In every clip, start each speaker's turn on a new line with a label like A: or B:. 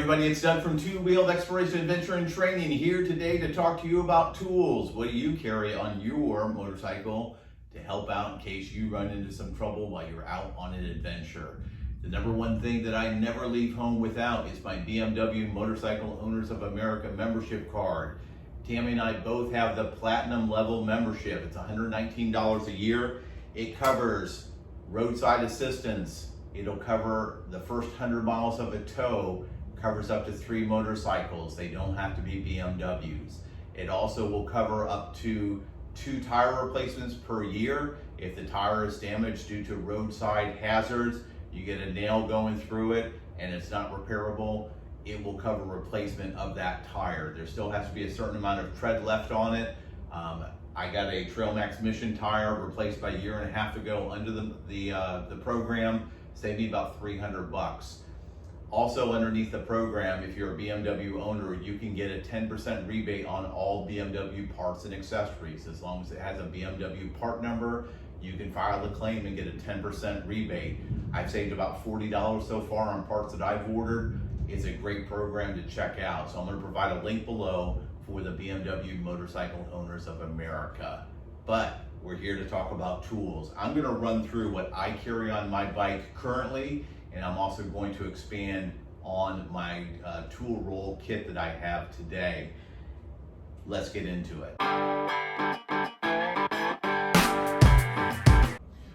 A: everybody, it's Doug from Two Wheeled Exploration Adventure and Training here today to talk to you about tools. What do you carry on your motorcycle to help out in case you run into some trouble while you're out on an adventure? The number one thing that I never leave home without is my BMW Motorcycle Owners of America membership card. Tammy and I both have the platinum level membership. It's $119 a year. It covers roadside assistance. It'll cover the first 100 miles of a tow, covers up to 3 motorcycles. They don't have to be BMWs. It also will cover up to 2 tire replacements per year. If the tire is damaged due to roadside hazards, you get a nail going through it and it's not repairable, it will cover replacement of that tire. There still has to be a certain amount of tread left on it. I got a Trail Max Mission tire replaced about 1.5 years ago under the program. Saved me about $300. Also underneath the program, if you're a BMW owner, you can get a 10% rebate on all BMW parts and accessories. As long as it has a BMW part number, you can file a claim and get a 10% rebate. I've saved about $40 so far on parts that I've ordered. It's a great program to check out. So I'm going to provide a link below for the BMW Motorcycle Owners of America. But we're here to talk about tools. I'm going to run through what I carry on my bike currently, and I'm also going to expand on my tool roll kit that I have today. Let's get into it.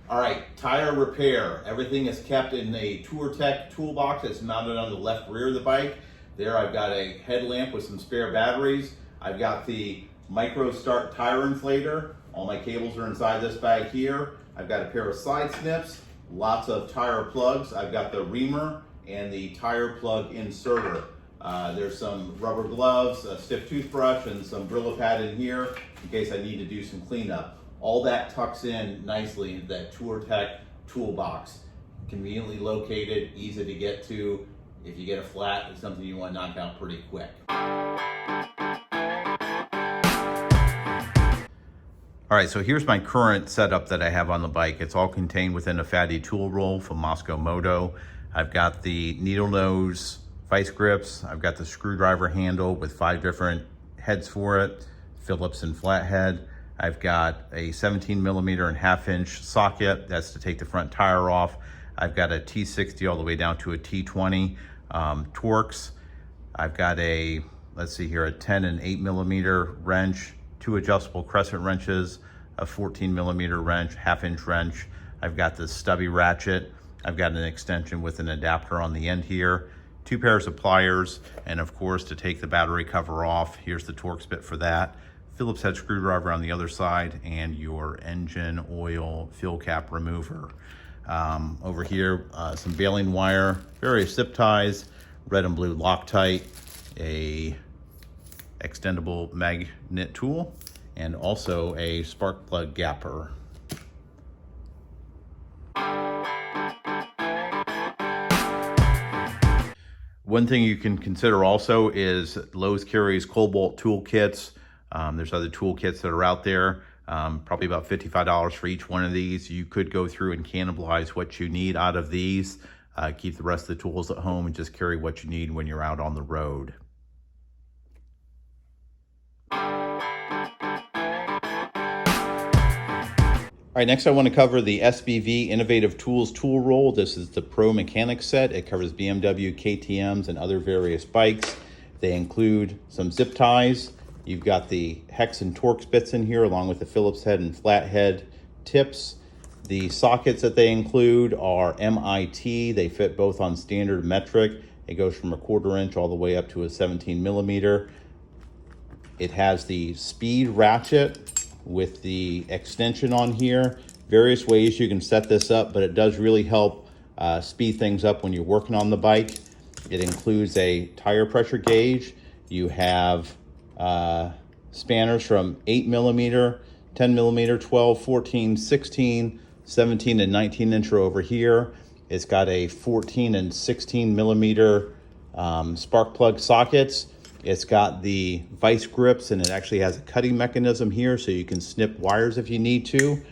A: All right, tire repair. Everything is kept in a TourTech toolbox that's mounted on the left rear of the bike. There I've got a headlamp with some spare batteries. I've got the Micro Start tire inflator. All my cables are inside this bag here. I've got a pair of side snips, lots of tire plugs. I've got the reamer and the tire plug inserter. There's some rubber gloves, a stiff toothbrush, and some Brillo pad in here in case I need to do some cleanup. All that tucks in nicely into that TourTech toolbox. Conveniently located, easy to get to. If you get a flat, it's something you want to knock out pretty quick. All right, so here's my current setup that I have on the bike. It's all contained within a fatty tool roll from Moscow Moto. I've got the needle nose vice grips. I've got the screwdriver handle with 5 different heads for it, Phillips and flathead. I've got a 17 millimeter and 1/2 inch socket. That's to take the front tire off. I've got a T60 all the way down to a T20 Torx. I've got a, let's see here, a 10 and 8 millimeter wrench, 2 adjustable crescent wrenches, a 14 millimeter wrench, 1/2 inch wrench. I've got this stubby ratchet. I've got an extension with an adapter on the end here, 2 pairs of pliers, and of course to take the battery cover off, here's the Torx bit for that. Phillips head screwdriver on the other side, and your engine oil fill cap remover. Over here, some baling wire, various zip ties, red and blue Loctite, a extendable magnet tool, and also a spark plug gapper. One thing you can consider also is Lowe's carries Cobalt tool kits. There's other tool kits that are out there, probably about $55 for each one of these. You could go through and cannibalize what you need out of these, keep the rest of the tools at home, and just carry what you need when you're out on the road. All right, next I want to cover the SBV Innovative Tools tool roll. This is the Pro Mechanic set. It covers BMW, KTMs, and other various bikes. They include some zip ties. You've got the hex and Torx bits in here, along with the Phillips head and flathead tips. The sockets that they include are MIT. They fit both on standard metric. It goes from a 1/4 inch all the way up to a 17 millimeter. It has the speed ratchet with the extension on here. Various ways you can set this up, but it does really help speed things up when you're working on the bike. It includes a tire pressure gauge. You have spanners from 8 millimeter, 10 millimeter, 12, 14, 16, 17, and 19 inch over here. It's got a 14 and 16 millimeter spark plug sockets. It's got the vice grips, and it actually has a cutting mechanism here so you can snip wires if you need to.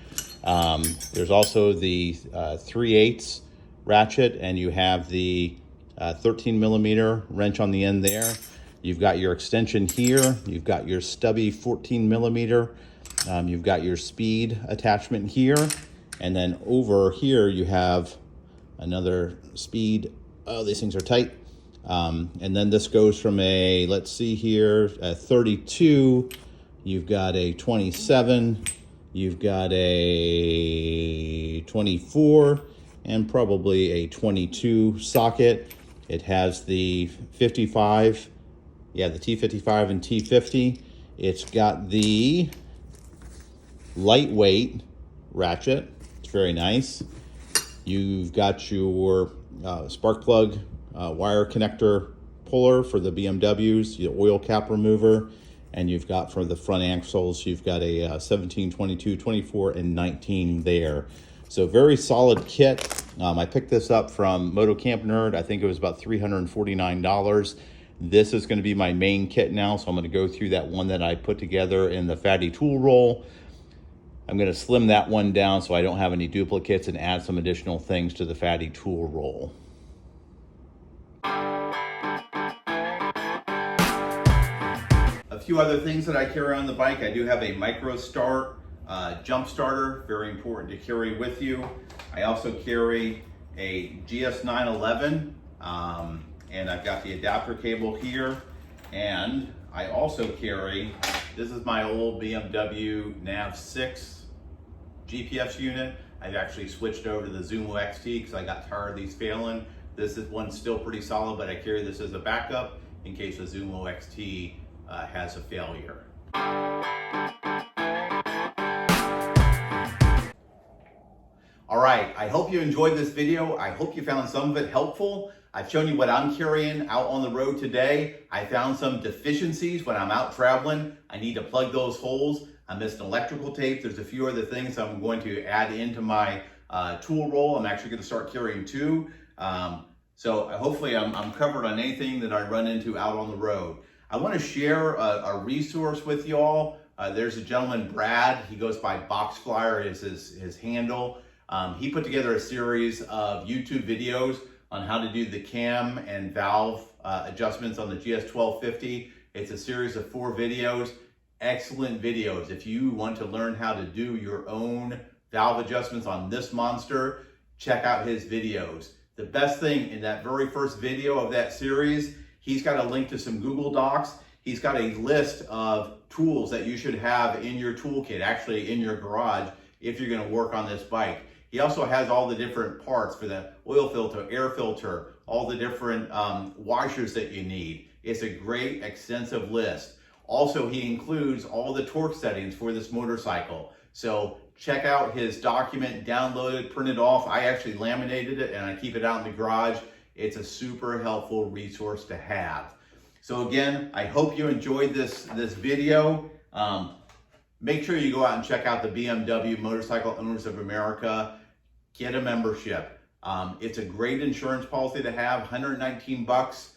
A: There's also the 3/8 ratchet, and you have the
B: 13 millimeter wrench on the end there. You've got your extension here. You've got your stubby 14 millimeter. You've got your speed attachment here. And then over here, you have another speed. Oh, these things are tight. And then this goes from a, let's see here, a 32. You've got a 27. You've got a 24 and probably a 22 socket. It has the 55, the T55 and T50. It's got the lightweight ratchet. It's very nice. You've got your spark plug wire connector puller for the BMWs, the oil cap remover, and you've got for the front axles, you've got a 17, 22, 24, and 19 there. So very solid kit. I picked this up from Moto Camp Nerd. I think it was about $349. This is going to be my main kit now, so I'm going to go through that one that I put together in the Fatty tool roll. I'm going to slim that one down so I don't have any duplicates and add some additional things to the Fatty tool roll. A few other things that I carry on the bike. I do have a micro start jump starter, very important to carry with you. I also carry a GS911 and I've got the adapter cable here. And I also carry, this is my old BMW Nav6 GPS unit. I've actually switched over to the Zumo XT because I got tired of these failing. This is one's still pretty solid, but I carry this as a backup in case the Zumo XT has a failure. All right, I hope you enjoyed this video. I hope you found some of it helpful. I've shown you what I'm carrying out on the road today. I found some deficiencies when I'm out traveling. I need to plug those holes. I missed electrical tape. There's a few other things I'm going to add into my tool roll. I'm actually going to start carrying two. So hopefully I'm covered on anything that I run into out on the road. I want to share a resource with y'all. There's a gentleman, Brad. He goes by Boxflyer is his handle. He put together a series of YouTube videos on how to do the cam and valve adjustments on the GS1250. It's a series of 4 videos, excellent videos. If you want to learn how to do your own valve adjustments on this monster, check out his videos. The best thing in that very first video of that series, he's got a link to some Google Docs. He's got a list of tools that you should have in your toolkit, actually in your garage, if you're gonna work on this bike. He also has all the different parts for the oil filter, air filter, all the different washers that you need. It's a great extensive list. Also, he includes all the torque settings for this motorcycle. So check out his document, download it, print it off. I actually laminated it and I keep it out in the garage. It's a super helpful resource to have. So again, I hope you enjoyed this video. Make sure you go out and check out the BMW Motorcycle Owners of America. Get a membership. It's a great insurance policy to have, 119 bucks.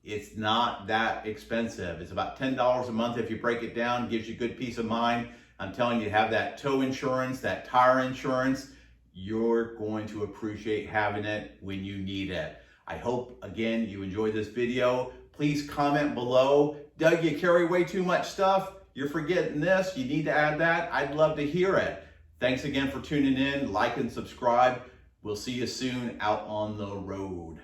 B: It's not that expensive. It's about $10 a month if you break it down, gives you good peace of mind. I'm telling you, have that tow insurance, that tire insurance. You're going to appreciate having it when you need it. I hope, again, you enjoyed this video. Please comment below. Doug, you carry way too much stuff. You're forgetting this. You need to add that. I'd love to hear it. Thanks again for tuning in. Like and subscribe. We'll see you soon out on the road.